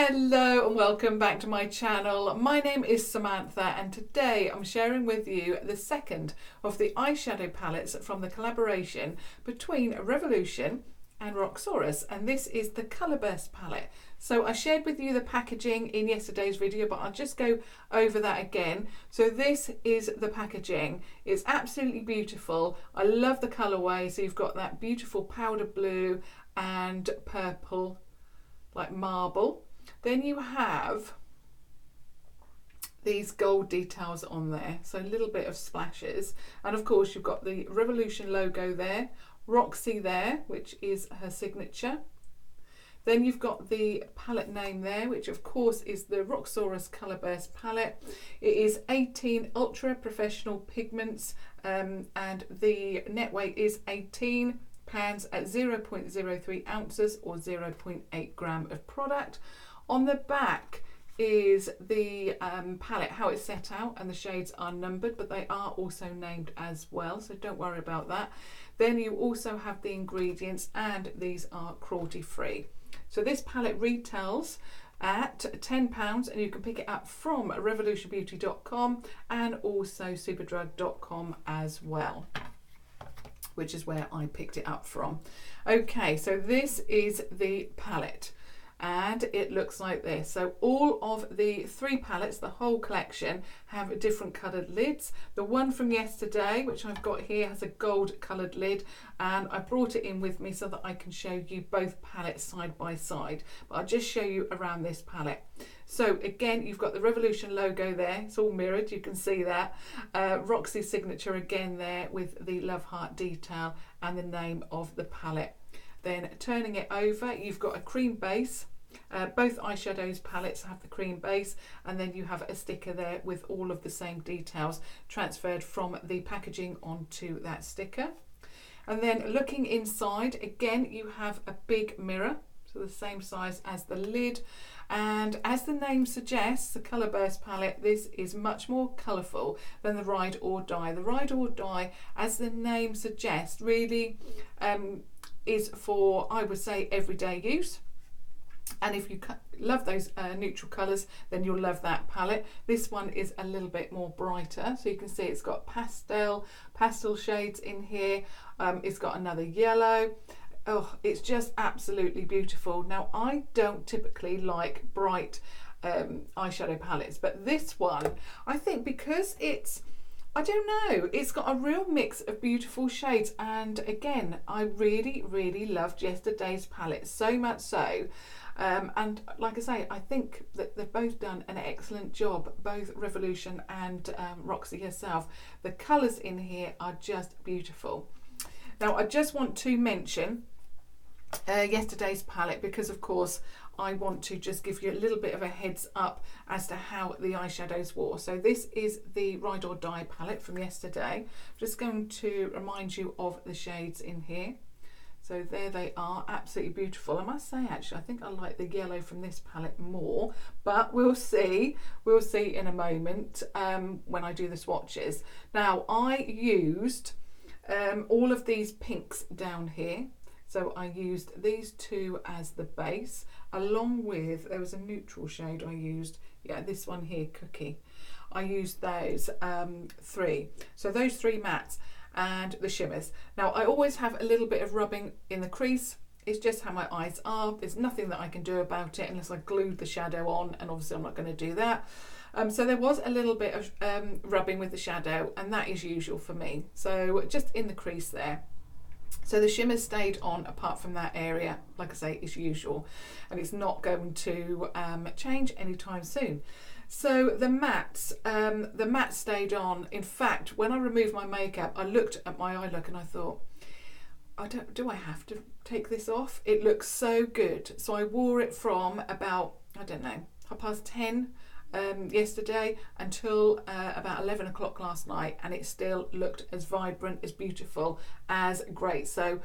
Hello and welcome back to my channel. My name is Samantha and today I'm sharing with you the second of the eyeshadow palettes from the collaboration between Revolution and Roxxsaurus, and this is the Colour Burst palette. So I shared with you the packaging in yesterday's video, but I'll just go over that again. So this is the packaging. It's absolutely beautiful. I love the colourway. So you've got that beautiful powder blue and purple like marble. Then you have these gold details on there, so a little bit of splashes, and of course you've got the Revolution logo there, Roxy there, which is her signature. Then you've got the palette name there, which of course is the Roxxsaurus Colour Burst palette. It is 18 ultra professional pigments, and the net weight is 18 pounds at 0.03 ounces or 0.8 gram of product. On the back is the palette, how it's set out, and the shades are numbered, but they are also named as well, so don't worry about that. Then you also have the ingredients, and these are cruelty free. So this palette retails at £10 and you can pick it up from revolutionbeauty.com and also superdrug.com as well, which is where I picked it up from. Okay, so this is the palette and it looks like this. So all of the three palettes, the whole collection, have different coloured lids. The one from yesterday, which I've got here, has a gold coloured lid, and I brought it in with me so that I can show you both palettes side by side, but I'll just show you around this palette. So again, you've got the Revolution logo there, it's all mirrored, you can see that. Roxy's signature again there with the love heart detail and the name of the palette. Then turning it over, you've got a cream base. Both eyeshadows palettes have the cream base, and then you have a sticker there with all of the same details transferred from the packaging onto that sticker. And then looking inside, again you have a big mirror, so the same size as the lid, and as the name suggests, the Colour Burst palette, this is much more colourful than the Ride or Die. The Ride or Die, as the name suggests, really is for, I would say, everyday use. And if you love those neutral colours, then you'll love that palette. This one is a little bit more brighter, so you can see it's got pastel shades in here. It's got another yellow. Oh, it's just absolutely beautiful. Now, I don't typically like bright eyeshadow palettes, but this one, I think because it's, I don't know, it's got a real mix of beautiful shades, and again, I really loved yesterday's palette, so much so. And like I say, I think that they've both done an excellent job, both Revolution and Roxy herself. The colours in here are just beautiful. Now, I just want to mention yesterday's palette because, of course, I want to just give you a little bit of a heads up as to how the eyeshadows wore. So this is the Ride or Die palette from yesterday. I'm just going to remind you of the shades in here. So there they are, absolutely beautiful. I must say, actually, I think I like the yellow from this palette more, but we'll see. We'll see in a moment when I do the swatches. Now, I used all of these pinks down here. So I used these two as the base, along with, there was a neutral shade I used, yeah, this one here, Cookie. I used those three. So those three mattes and the shimmers. Now, I always have a little bit of rubbing in the crease. It's just how my eyes are. There's nothing that I can do about it unless I glued the shadow on, and obviously I'm not going to do that. So there was a little bit of rubbing with the shadow, and that is usual for me. So just in the crease there. So the shimmer stayed on apart from that area, like I say, as usual, and it's not going to change anytime soon. So the matte stayed on. In fact, when I removed my makeup, I looked at my eye look and I thought, do I have to take this off? It looks so good. So I wore it from about, I don't know, 10:30 yesterday until about 11 o'clock last night, and it still looked as vibrant, as beautiful, as great. So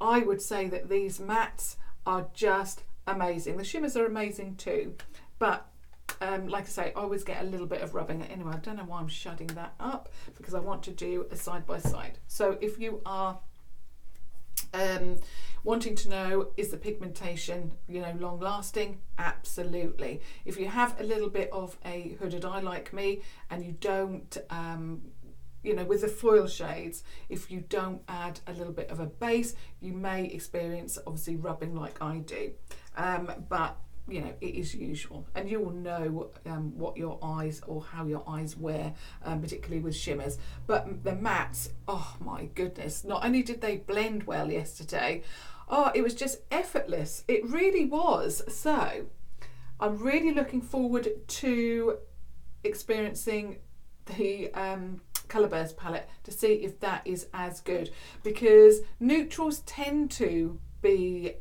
I would say that these mattes are just amazing. The shimmers are amazing too, but like I say, I always get a little bit of rubbing. Anyway, I don't know why I'm shutting that up, because I want to do a side by side. So if you are Wanting to know, is the pigmentation, you know, long lasting? Absolutely. If you have a little bit of a hooded eye like me, and you don't, you know, with the foil shades, if you don't add a little bit of a base, you may experience obviously rubbing like I do. But you know, it is usual, and you will know what your eyes, or how your eyes wear, particularly with shimmers. But the mattes, oh my goodness, not only did they blend well yesterday, oh, it was just effortless. It really was. So I'm really looking forward to experiencing the Colourburst palette to see if that is as good, because neutrals tend to be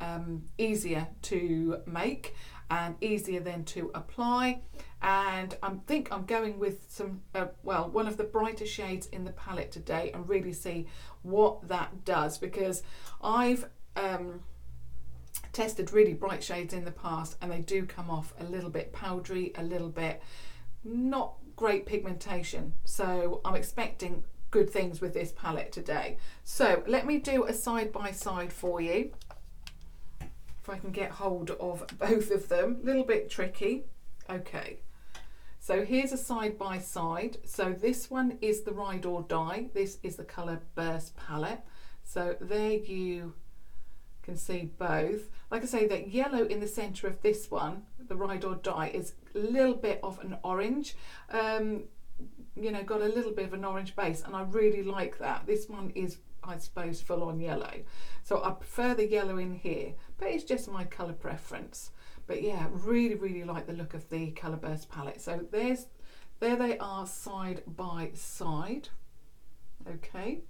easier to make and easier then to apply, and I think I'm going with some well, one of the brighter shades in the palette today, and really see what that does, because I've tested really bright shades in the past and they do come off a little bit powdery, a little bit not great pigmentation. So I'm expecting good things with this palette today. So let me do a side by side for you, if I can get hold of both of them. A little bit tricky. Okay, so here's a side by side. So this one is the Ride or Die. This is the Colourburst palette. So there you can see both. Like I say, that yellow in the centre of this one, the Ride or Die, is a little bit of an orange. You know, got a little bit of an orange base, and I really like that. This one is, I suppose, full on yellow. So I prefer the yellow in here, but it's just my colour preference. But yeah, really, really like the look of the Colourburst palette. So there they are side by side. Okay,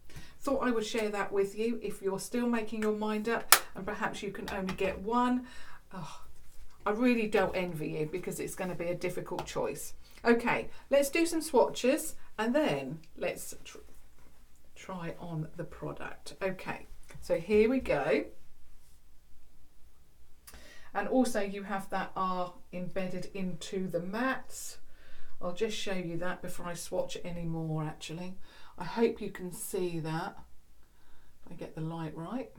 thought I would share that with you if you're still making your mind up and perhaps you can only get one. Oh, I really don't envy you, because it's going to be a difficult choice. Okay, let's do some swatches and then let's try on the product. Okay, so here we go. And also you have that R embedded into the mattes. I'll just show you that before I swatch it any more actually. I hope you can see that. If I get the light right.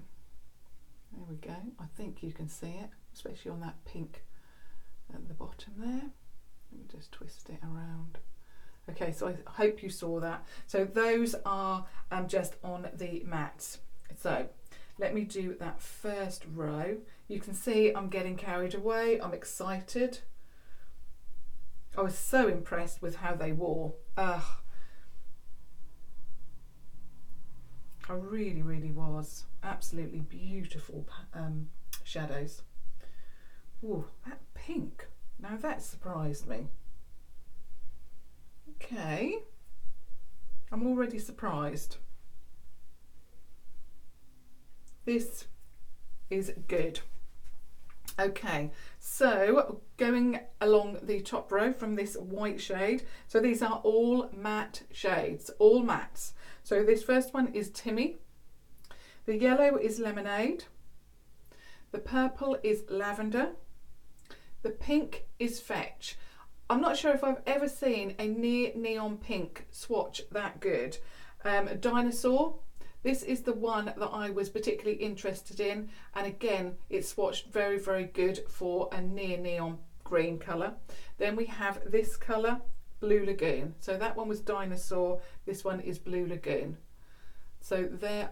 There we go. I think you can see it, especially on that pink at the bottom there. Let me just twist it around. Okay, so I hope you saw that. So those are just on the mattes. So let me do that first row. You can see I'm getting carried away. I'm excited. I was so impressed with how they wore. I really, really was. Absolutely beautiful shadows. Ooh, that pink. Now that surprised me. Okay. I'm already surprised. This is good. Okay, so going along the top row from this white shade. So these are all matte shades, all mattes. So this first one is Timmy. The yellow is Lemonade. The purple is Lavender. The pink is Fetch. I'm not sure if I've ever seen a neon pink swatch that good. Dinosaur. This is the one that I was particularly interested in, and again it's swatched very, very good for a neon green colour. Then we have this colour, Blue Lagoon. So that one was Dinosaur, this one is Blue Lagoon. So there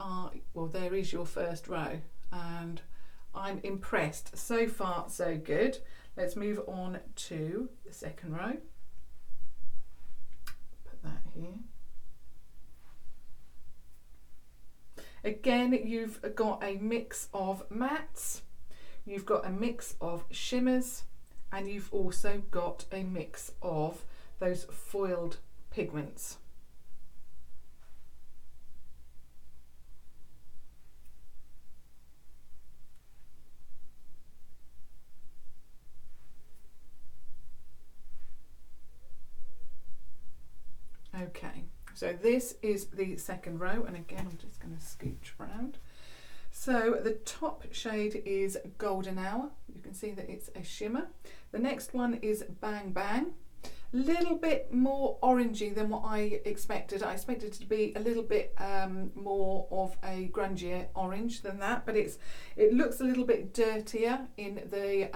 is your first row, and I'm impressed. So far so good. Let's move on to the second row. Put that here. Again, you've got a mix of mattes, you've got a mix of shimmers, and you've also got a mix of those foiled pigments. Okay, so this is the second row, and again I'm just going to scooch around. So the top shade is Golden Hour. You can see that it's a shimmer. The next one is Bang Bang. little bit more orangey than what I expected. I expected it to be a little bit more of a grungier orange than that, but it looks a little bit dirtier in the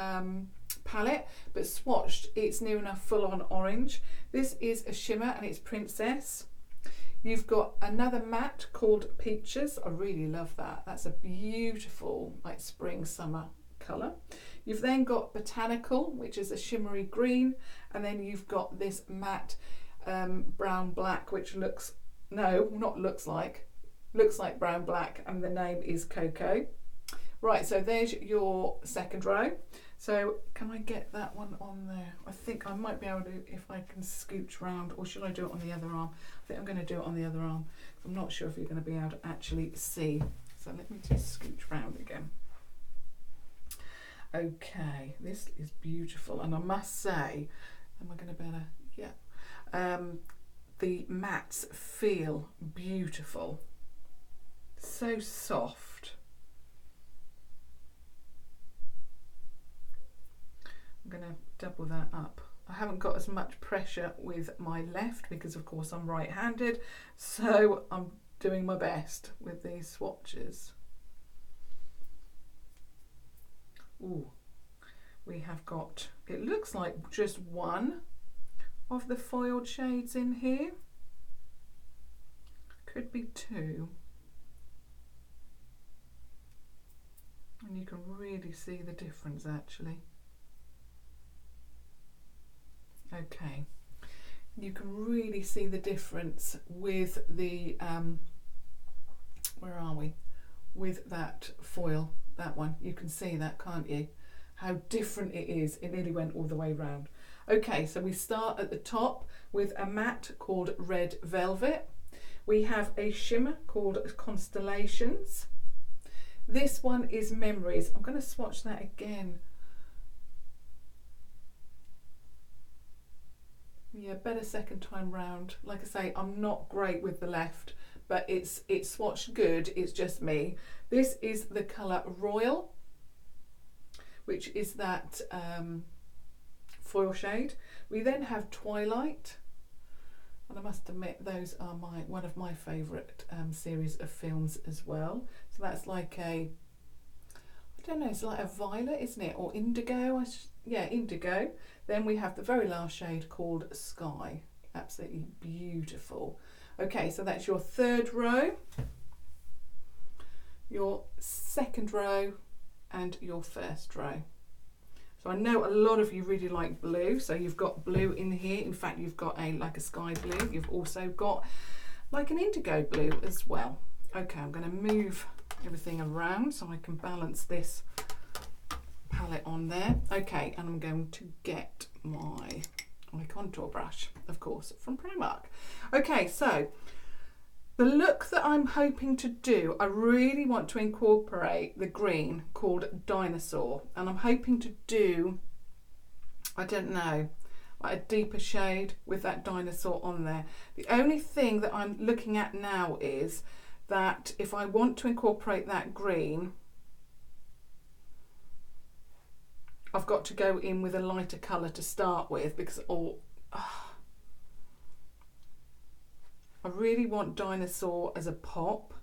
palette, but swatched it's near enough full on orange. This is a shimmer and it's Princess. You've got another matte called Peaches. I really love that. That's a beautiful like spring summer colour. You've then got Botanical, which is a shimmery green, and then you've got this matte brown black, which looks like brown black, and the name is Cocoa. Right, so there's your second row. So can I get that one on there? I think I might be able to if I can scooch round, or should I do it on the other arm? I think I'm going to do it on the other arm. I'm not sure if you're going to be able to actually see. So let me just scooch round again. Okay, this is beautiful, and I must say, am I going to be able to? Yeah. The mattes feel beautiful. So soft. I'm going to double that up. I haven't got as much pressure with my left because of course I'm right-handed, so I'm doing my best with these swatches. Ooh, we have got, it looks like just one of the foiled shades in here. Could be two. And you can really see the difference actually. Okay, you can really see the difference with the, where are we? With that foil, that one. You can see that, can't you? How different it is. It nearly went all the way round. Okay, so we start at the top with a matte called Red Velvet. We have a shimmer called Constellations. This one is Memories. I'm going to swatch that again. Yeah, better second time round. Like I say, I'm not great with the left, but it's swatched good. It's just me. This is the colour Royal, which is that foil shade. We then have Twilight, and I must admit those are one of my favourite series of films as well. So that's like a, I don't know, it's like a violet, isn't it, or indigo? Yeah, indigo. Then we have the very last shade called Sky. Absolutely beautiful. Okay, so that's your third row, your second row, and your first row. So I know a lot of you really like blue, so you've got blue in here. In fact, you've got like a sky blue. You've also got like an indigo blue as well. Okay, I'm going to move everything around so I can balance this palette on there. Okay, and I'm going to get my contour brush, of course, from Primark. Okay, so the look that I'm hoping to do, I really want to incorporate the green called Dinosaur, and I'm hoping to do, I don't know, like a deeper shade with that dinosaur on there. The only thing that I'm looking at now is that if I want to incorporate that green, I've got to go in with a lighter colour to start with, because I really want Dinosaur as a pop,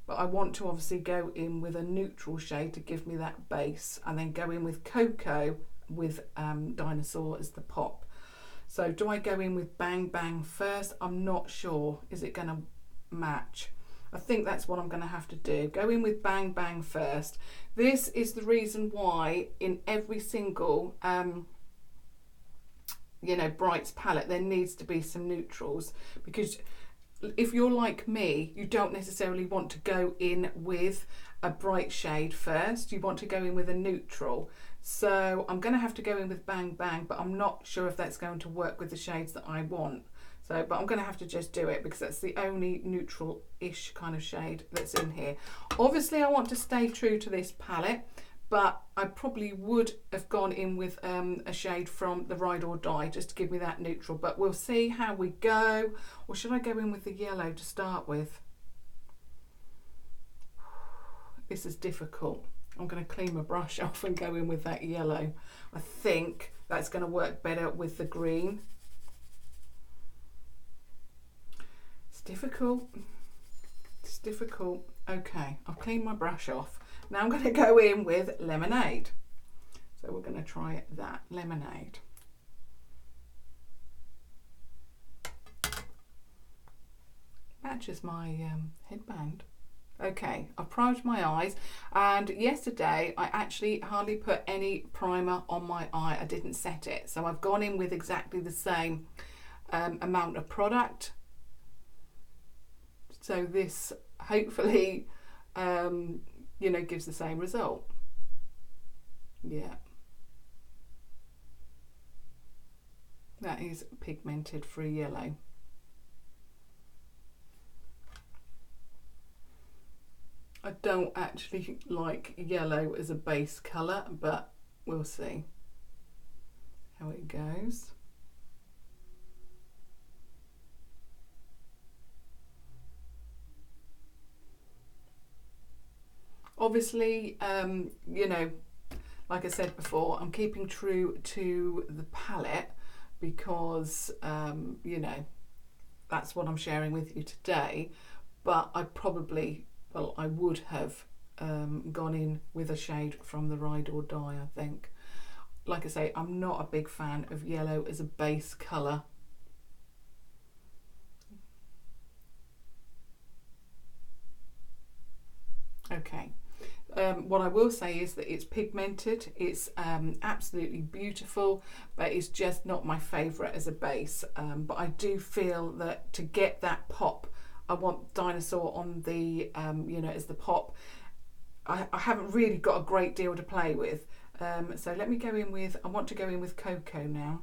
but I want to obviously go in with a neutral shade to give me that base, and then go in with Cocoa with Dinosaur as the pop. So do I go in with Bang Bang first? I'm not sure. Is it going to match? I think that's what I'm going to have to do. Go in with Bang Bang first. This is the reason why in every single Brights palette there needs to be some neutrals, because if you're like me, you don't necessarily want to go in with a bright shade first. You want to go in with a neutral. So I'm going to have to go in with Bang Bang, but I'm not sure if that's going to work with the shades that I want. So, but I'm going to have to just do it because that's the only neutral-ish kind of shade that's in here. Obviously, I want to stay true to this palette, but I probably would have gone in with a shade from the Ride or Die just to give me that neutral. But we'll see how we go. Or should I go in with the yellow to start with? This is difficult. I'm going to clean my brush off and go in with that yellow. I think that's going to work better with the green. difficult. It's difficult. Okay, I've cleaned my brush off. Now I'm going to go in with Lemonade. So we're going to try that Lemonade. Matches my headband. Okay, I've primed my eyes, and yesterday I actually hardly put any primer on my eye. I didn't set it, so I've gone in with exactly the same amount of product. So this hopefully, you know, gives the same result. Yeah. That is pigmented free yellow. I don't actually like yellow as a base colour, but we'll see how it goes. Obviously, you know, like I said before, I'm keeping true to the palette because, you know, that's what I'm sharing with you today. But I probably, well, I would have gone in with a shade from the Ride or Die, I think. Like I say, I'm not a big fan of yellow as a base colour. Okay. What I will say is that it's pigmented, it's absolutely beautiful, but it's just not my favourite as a base. But I do feel that to get that pop, I want Dinosaur on the, you know, as the pop. I haven't really got a great deal to play with. So let me go in with, I want to go in with Cocoa now.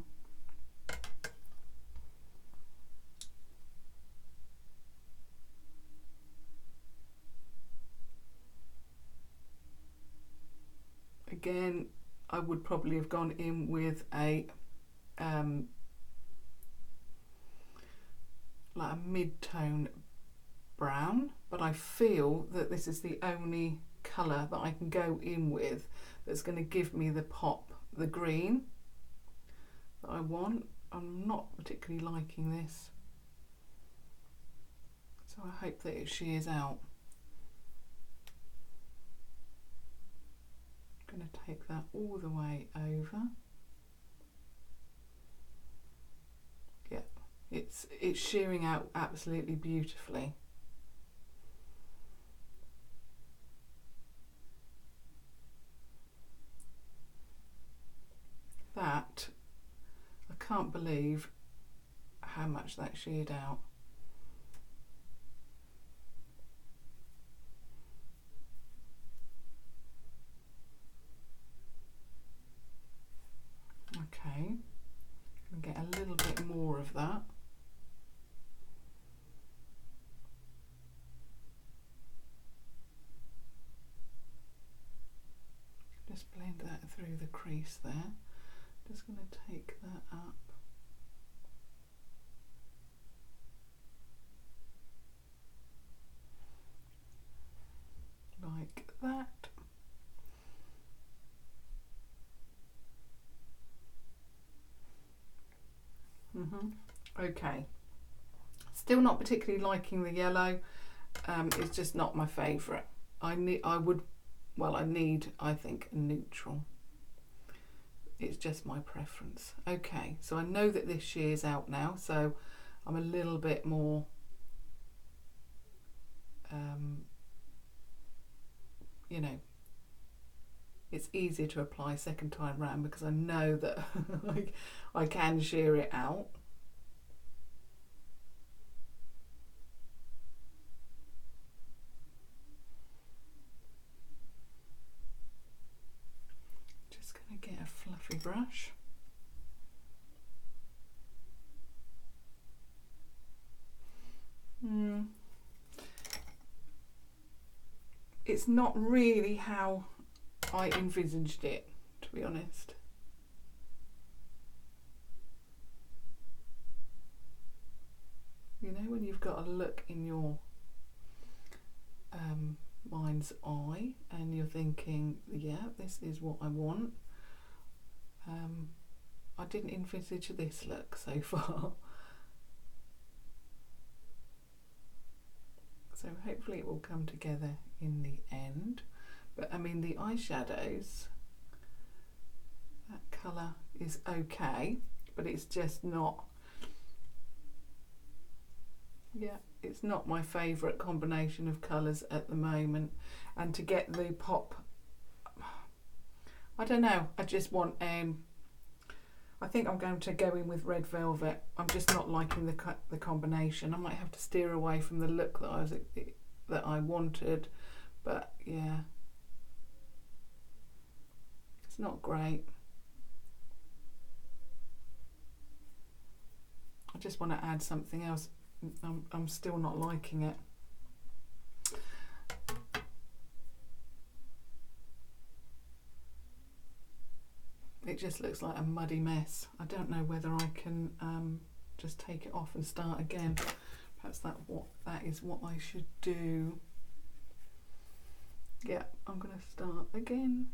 Again, I would probably have gone in with a like a mid-tone brown, but I feel that this is the only colour that I can go in with that's going to give me the pop, the green that I want. I'm not particularly liking this, so I hope that it shears out. I'm going to take that all the way over. Yeah, it's shearing out absolutely beautifully. That, I can't believe how much that sheared out. Okay, I'm going to get a little bit more of that. Just blend that through the crease there. Just going to take that up. Like that. Okay. Still not particularly liking the yellow. It's just not my favourite. I need, I think, a neutral. It's just my preference. Okay, so I know that this shears out now, so I'm a little bit more you know, it's easier to apply second time round because I know that I can shear it out. Just going to get a fluffy brush. It's not really how I envisaged it, to be honest. You know, when you've got a look in your mind's eye and you're thinking, yeah, this is what I want. I didn't envisage this look so far. hopefully it will come together in the end. But I mean, the eyeshadows, that colour is okay, but it's just not, yeah, it's not my favourite combination of colours at the moment. And to get the pop, I don't know, I just want, I think I'm going to go in with Red Velvet. I'm just not liking the combination. I might have to steer away from the look that I wanted, but yeah, it's not great. I just want to add something else. I'm still not liking it. It just looks like a muddy mess. I don't know whether I can just take it off and start again. Perhaps that is what I should do. Yeah, I'm going to start again.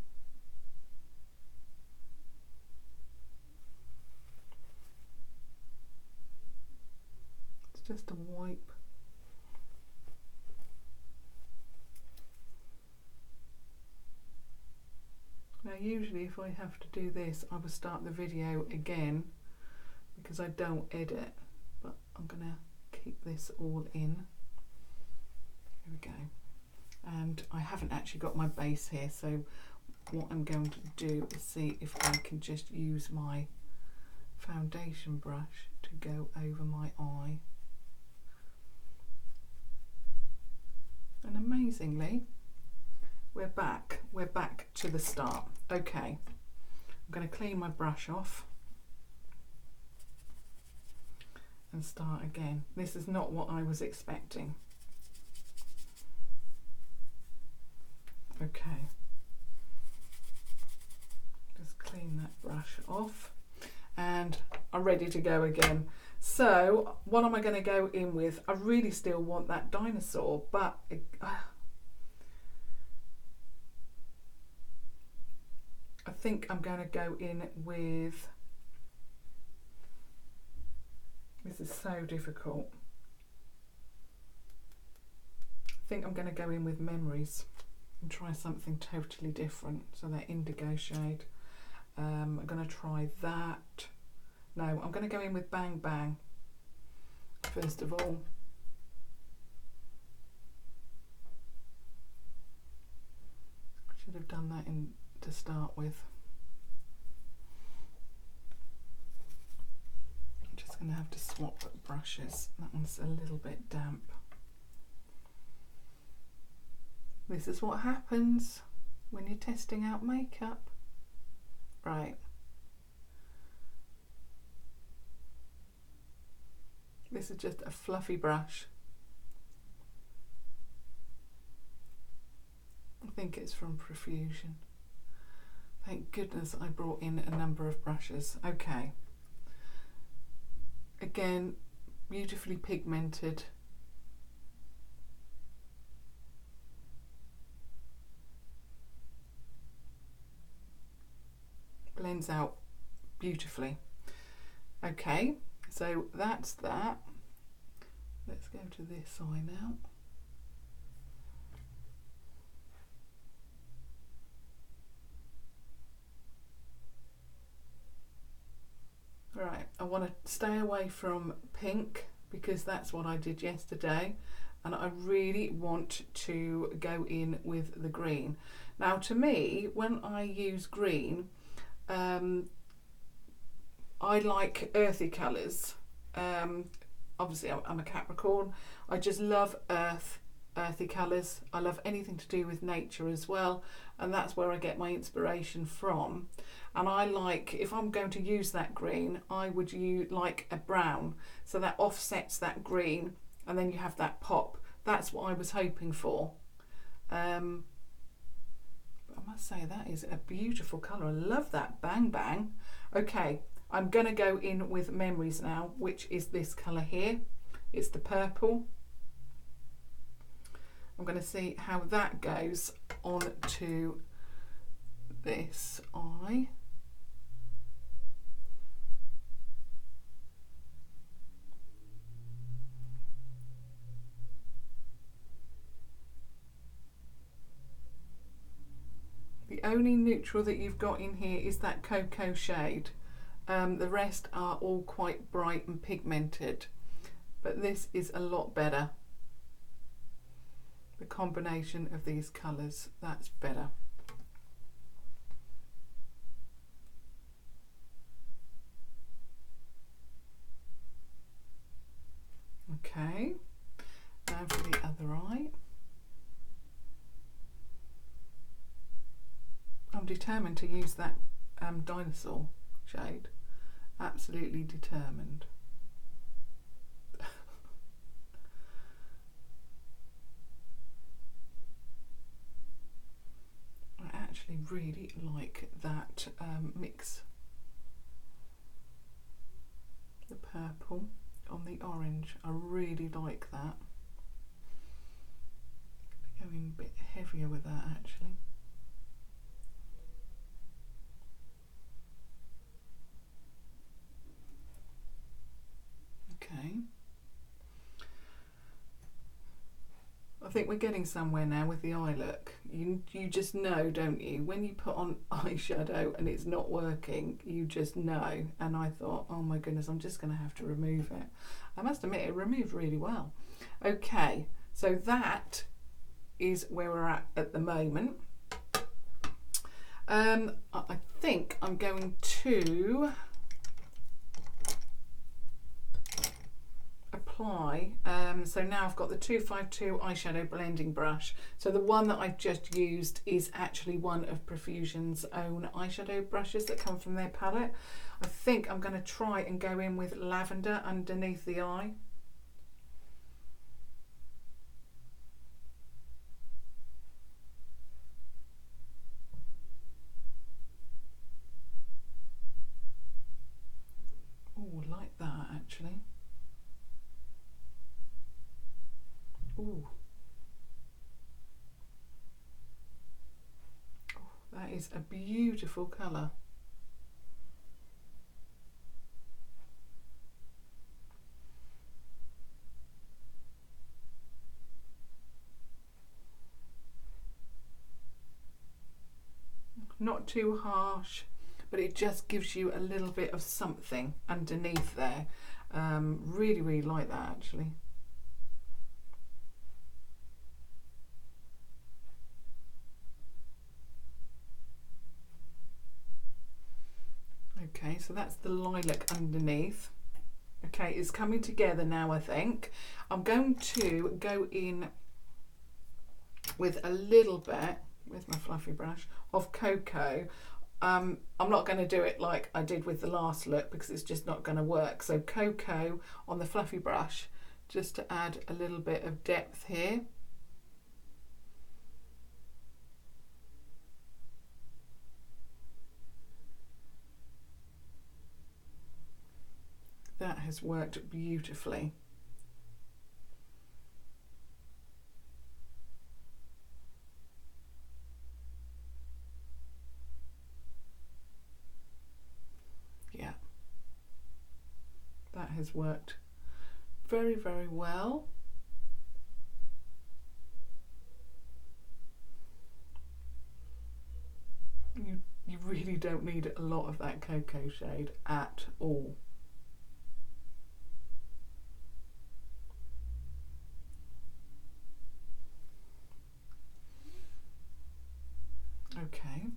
It's just a wipe. Now usually if I have to do this, I will start the video again because I don't edit, but I'm going to keep this all in. Here we go. And I haven't actually got my base here, so what I'm going to do is see if I can just use my foundation brush to go over my eye. And amazingly, we're back to the start. Okay, I'm going to clean my brush off and start again. This is not what I was expecting. Okay, just clean that brush off and I'm ready to go again. So what am I going to go in with? I really still want that dinosaur, but I think I'm going to go in with, this is so difficult. I think I'm going to go in with Memories and try something totally different. So that indigo shade. I'm going to try that. No, I'm going to go in with Bang Bang first of all. I should have done that to start with. I'm just going to have to swap brushes. That one's a little bit damp. This is what happens when you're testing out makeup. Right. This is just a fluffy brush. I think it's from Profusion. Thank goodness I brought in a number of brushes. Okay. Again, beautifully pigmented. Blends out beautifully. Okay, so that's that. Let's go to this eye now. Right, I want to stay away from pink because that's what I did yesterday, and I really want to go in with the green. Now to me, when I use green, I like earthy colours. Obviously I'm a Capricorn. I just love earthy colours. I love anything to do with nature as well, and that's where I get my inspiration from. And I like, if I'm going to use that green, I would like a brown, so that offsets that green and then you have that pop. That's what I was hoping for. But I must say that is a beautiful colour. I love that Bang Bang. Okay, I'm going to go in with Memories now, which is this colour here. It's the purple. I'm going to see how that goes onto this eye. The only neutral that you've got in here is that cocoa shade. The rest are all quite bright and pigmented, but this is a lot better. The combination of these colours, that's better. Okay, now for the other eye. I'm determined to use that dinosaur shade. Absolutely determined. I actually really like that mix. The purple on the orange, I really like that. I'm gonna go in a bit heavier with that actually. Okay. I think we're getting somewhere now with the eye look. You just know, don't you? When you put on eyeshadow and it's not working, you just know. And I thought, oh my goodness, I'm just going to have to remove it. I must admit, it removed really well. Okay, so that is where we're at the moment. I think I'm going to apply, so now I've got the 252 eyeshadow blending brush. So the one that I've just used is actually one of Profusion's own eyeshadow brushes that come from their palette. I think I'm going to try and go in with lavender underneath the eye. Oh, I like that actually. Ooh. Oh, that is a beautiful colour. Not too harsh, but it just gives you a little bit of something underneath there. Really, really like that actually. Okay, so that's the lilac underneath. Okay, it's coming together now, I think. I'm going to go in with a little bit, with my fluffy brush, of cocoa. I'm not going to do it like I did with the last look because it's just not going to work. So cocoa on the fluffy brush, just to add a little bit of depth here. That has worked beautifully. Yeah, that has worked very, very well. You really don't need a lot of that cocoa shade at all. Okay,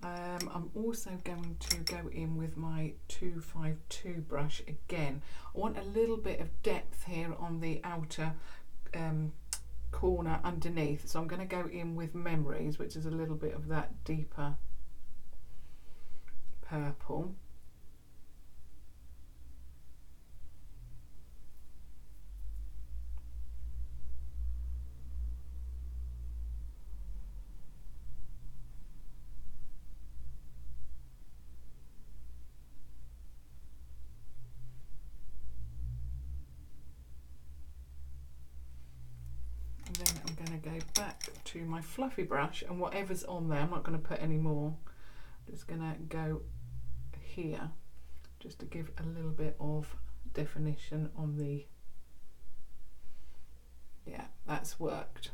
I'm also going to go in with my 252 brush again. I want a little bit of depth here on the outer corner underneath, so I'm going to go in with Memories, which is a little bit of that deeper purple. And then I'm going to go back to my fluffy brush, and whatever's on there, I'm not going to put any more. I'm just going to go here just to give a little bit of definition on the, yeah, that's worked.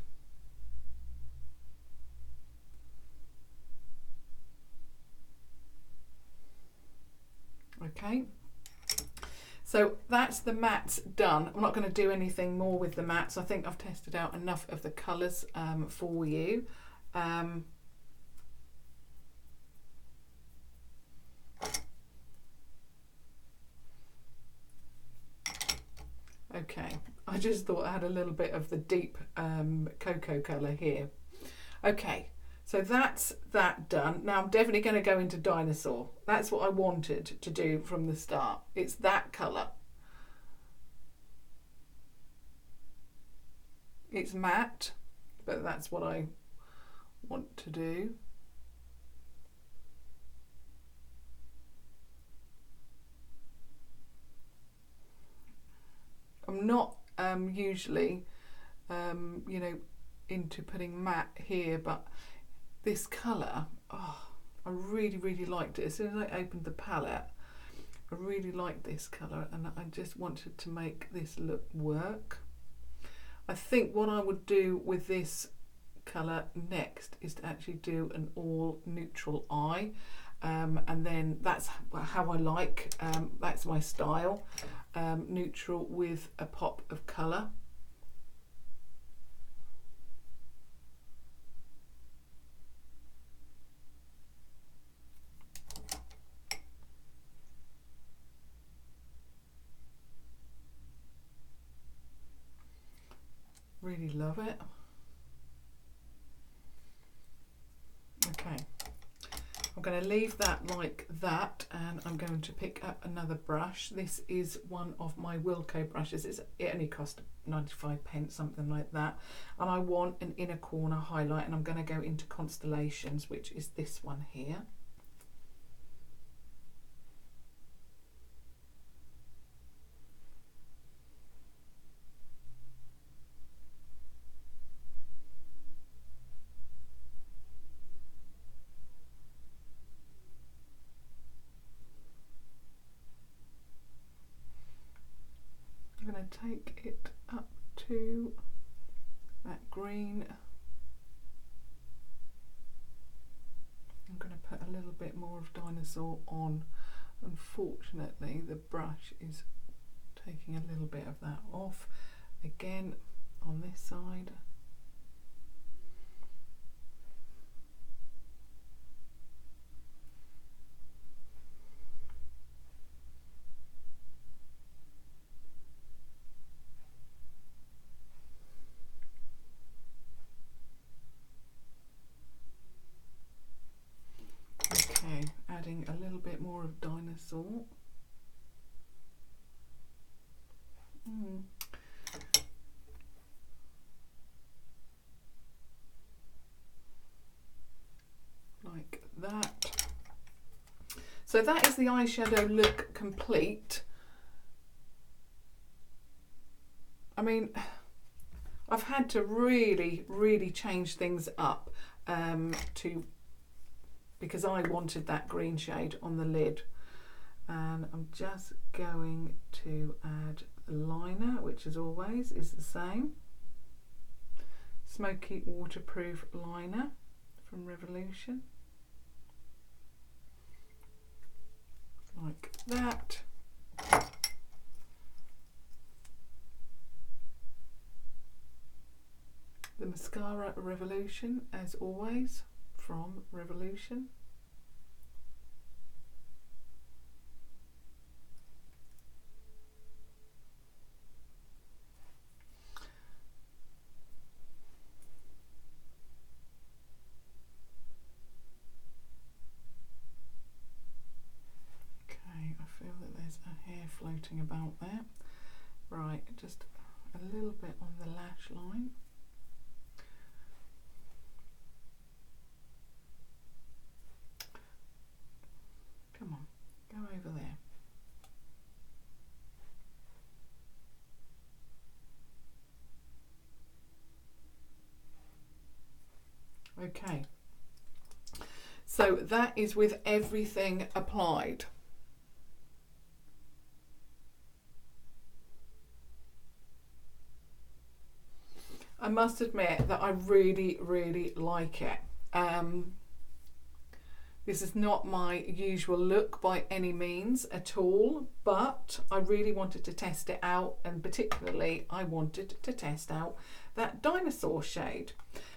Okay, so that's the mattes done. I'm not going to do anything more with the mattes. I think I've tested out enough of the colours for you. Okay, I just thought I had a little bit of the deep cocoa colour here. Okay, so that's that done. Now I'm definitely going to go into Dinosaur. That's what I wanted to do from the start. It's that colour. It's matte, but that's what I want to do. I'm not usually, you know, into putting matte here, but this colour, oh, I really liked it. As soon as I opened the palette, I really liked this colour, and I just wanted to make this look work. I think what I would do with this colour next is to actually do an all neutral eye, and then that's how I like, that's my style, neutral with a pop of colour. Really love it. Okay, I'm going to leave that like that, and I'm going to pick up another brush. This is one of my Wilko brushes. It only cost 95p, something like that, and I want an inner corner highlight, and I'm going to go into Constellations, which is this one here. I'm going to take it up to that green. I'm going to put a little bit more of Dinosaur on. Unfortunately, the brush is taking a little bit of that off. Again, on this side. Okay, adding a little bit more of Dinosaur. Like that. So that is the eyeshadow look complete. I mean, I've had to really change things up because I wanted that green shade on the lid, and I'm just going to add the liner, which as always is the same Smoky waterproof liner from Revolution, like that. The mascara Revolution, as always, from Revolution. Okay, I feel that there's a hair floating about there. Right, just a little bit on the lash line. Come on, go over there. Okay, so that is with everything applied. I must admit that I really like it. This is not my usual look by any means at all, but I really wanted to test it out, and particularly I wanted to test out that dinosaur shade.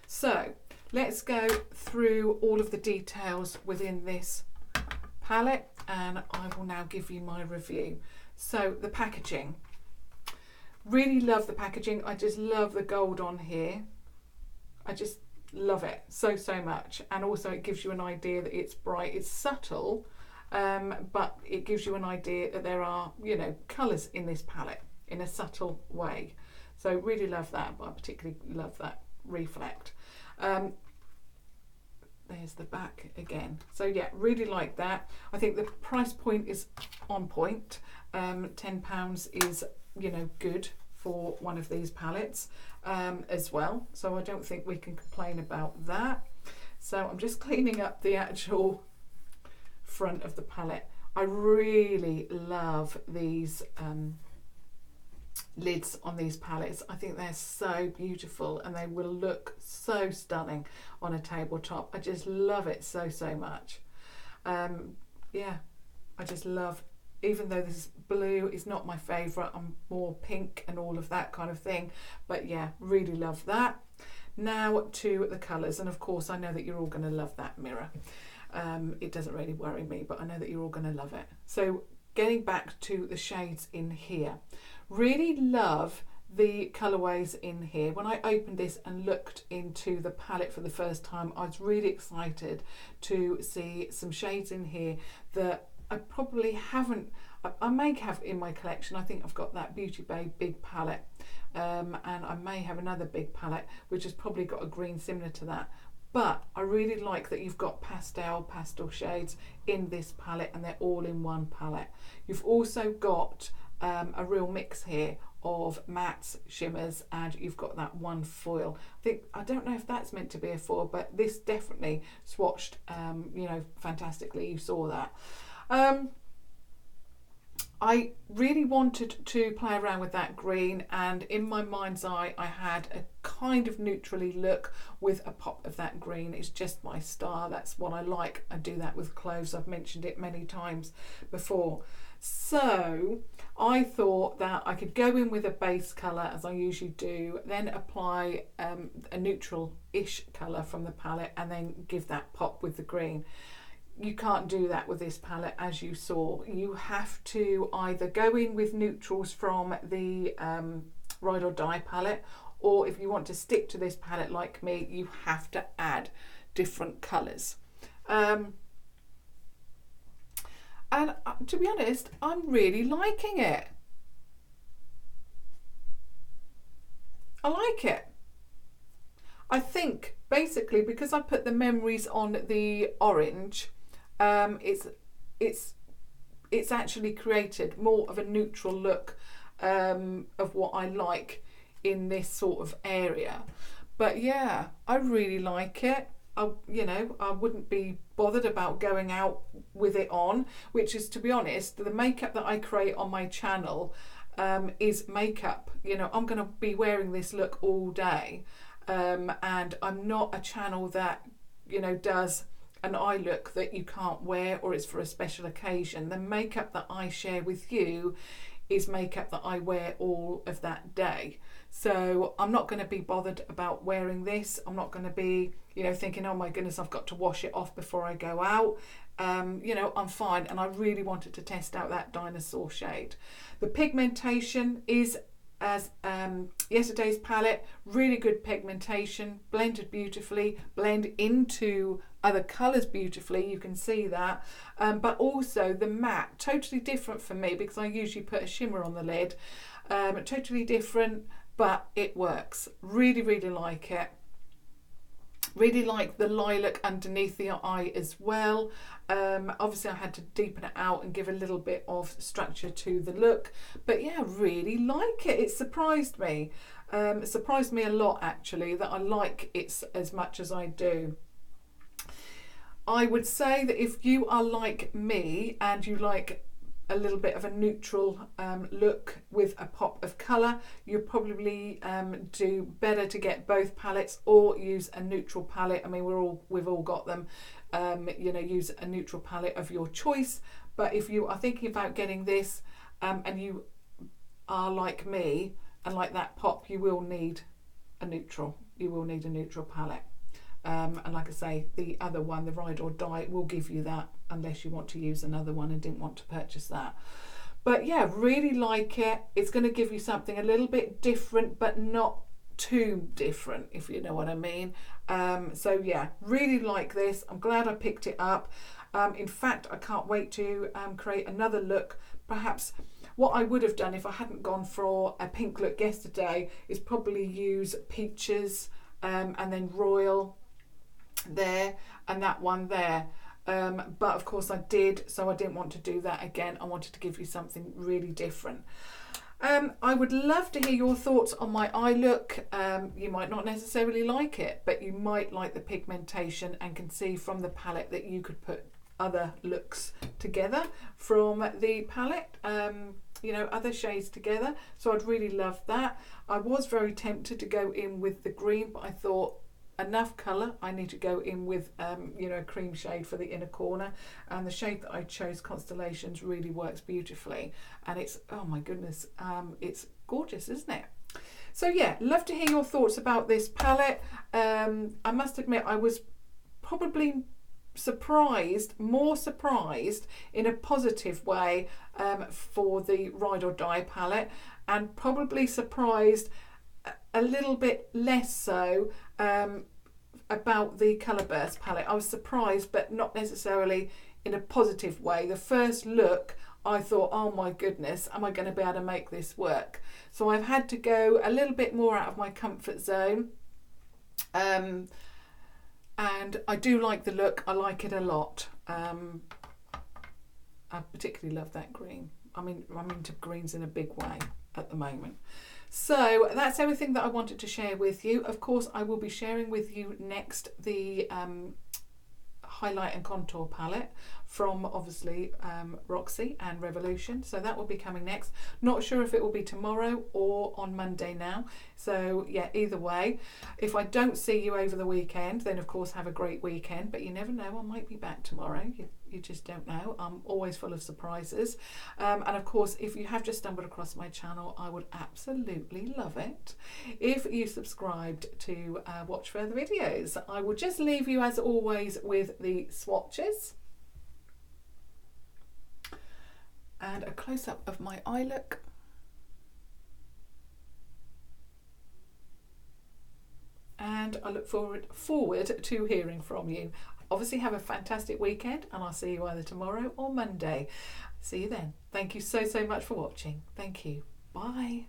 So let's go through all of the details within this palette and I will now give you my review. So the packaging, really love the packaging. I just love the gold on here. I just love it so much, and also it gives you an idea that it's bright, it's subtle, but it gives you an idea that there are, you know, colours in this palette in a subtle way. So really love that, but I particularly love that reflect. There's the back again. So yeah, really like that. I think the price point is on point. £10 is, you know, good for one of these palettes as well. So I don't think we can complain about that. So I'm just cleaning up the actual front of the palette. I really love these lids on these palettes. I think they're so beautiful and they will look so stunning on a tabletop. I just love it so much. Yeah, I just love, even though this blue is not my favourite, I'm more pink and all of that kind of thing, but yeah, really love that. Now to the colours, and of course I know that you're all going to love that mirror. It doesn't really worry me, but I know that you're all going to love it. So getting back to the shades in here, really love the colourways in here. When I opened this and looked into the palette for the first time, I was really excited to see some shades in here that I probably haven't, I may have in my collection. I think I've got that Beauty Bay big palette, and I may have another big palette which has probably got a green similar to that. But I really like that you've got pastel shades in this palette and they're all in one palette. You've also got a real mix here of mattes, shimmers, and you've got that one foil. I don't know if that's meant to be a foil, but this definitely swatched, you know, fantastically. You saw that. I really wanted to play around with that green, and in my mind's eye I had a kind of neutrally look with a pop of that green. It's just my style, that's what I like. I do that with clothes, I've mentioned it many times before. So I thought that I could go in with a base colour as I usually do, then apply a neutral-ish colour from the palette and then give that pop with the green. You can't do that with this palette, as you saw. You have to either go in with neutrals from the Ride or Die palette, or if you want to stick to this palette like me, you have to add different colours. And to be honest, I'm really liking it. I like it. I think basically because I put the memories on the orange, it's actually created more of a neutral look of what I like in this sort of area. But yeah, I really like it. You know, I wouldn't be bothered about going out with it on, which is, to be honest, the makeup that I create on my channel is makeup. You know, I'm going to be wearing this look all day, and I'm not a channel that, you know, does an eye look that you can't wear or it's for a special occasion. The makeup that I share with you is makeup that I wear all of that day. So I'm not going to be bothered about wearing this. I'm not going to be, you know, thinking, oh my goodness, I've got to wash it off before I go out. You know, I'm fine. And I really wanted to test out that dinosaur shade. The pigmentation is as yesterday's palette, really good pigmentation, blended beautifully, blend into other colours beautifully, you can see that, but also the matte, totally different for me because I usually put a shimmer on the lid, totally different, but it works. Really like it. Really like the lilac underneath the eye as well. Obviously I had to deepen it out and give a little bit of structure to the look, but yeah, really like it. It surprised me. It surprised me a lot actually that I like it as much as I do. I would say that if you are like me and you like a little bit of a neutral look with a pop of colour, you probably do better to get both palettes or use a neutral palette. I mean, we've all got them. you know, use a neutral palette of your choice. But if you are thinking about getting this and you are like me and like that pop, you will need a neutral. You will need a neutral palette. And like I say, the other one, the Ride or Die, will give you that unless you want to use another one and didn't want to purchase that. But yeah, really like it. It's going to give you something a little bit different, but not too different, if you know what I mean. So yeah, really like this. I'm glad I picked it up. In fact, I can't wait to create another look. Perhaps what I would have done if I hadn't gone for a pink look yesterday is probably use Peaches and then Royal there and that one there. But of course I did, so I didn't want to do that again. I wanted to give you something really different. I would love to hear your thoughts on my eye look. You might not necessarily like it, but you might like the pigmentation and can see from the palette that you could put other looks together from the palette, you know, other shades together. So I'd really love that. I was very tempted to go in with the green, but I thought enough colour, I need to go in with you know, a cream shade for the inner corner, and the shade that I chose, Constellations, really works beautifully, and it's, oh my goodness, it's gorgeous, isn't it? So yeah, love to hear your thoughts about this palette. I must admit I was probably surprised, more surprised in a positive way for the Ride or Die palette, and probably surprised a little bit less so about the Colour Burst palette. I was surprised, but not necessarily in a positive way. The first look, I thought, oh my goodness, am I going to be able to make this work? So I've had to go a little bit more out of my comfort zone. And I do like the look. I like it a lot. I particularly love that green. I mean, I'm into greens in a big way at the moment. So that's everything that I wanted to share with you. Of course, I will be sharing with you next the highlight and contour palette from obviously Roxy and Revolution. So that will be coming next. Not sure if it will be tomorrow or on Monday now. So yeah, either way, if I don't see you over the weekend, then of course have a great weekend, but you never know, I might be back tomorrow. You just don't know. I'm always full of surprises. And of course, if you have just stumbled across my channel, I would absolutely love it if you subscribed to watch further videos. I will just leave you as always with the swatches and a close-up of my eye look. And I look forward to hearing from you. Obviously have a fantastic weekend, and I'll see you either tomorrow or Monday. See you then. Thank you so much for watching. Thank you. Bye.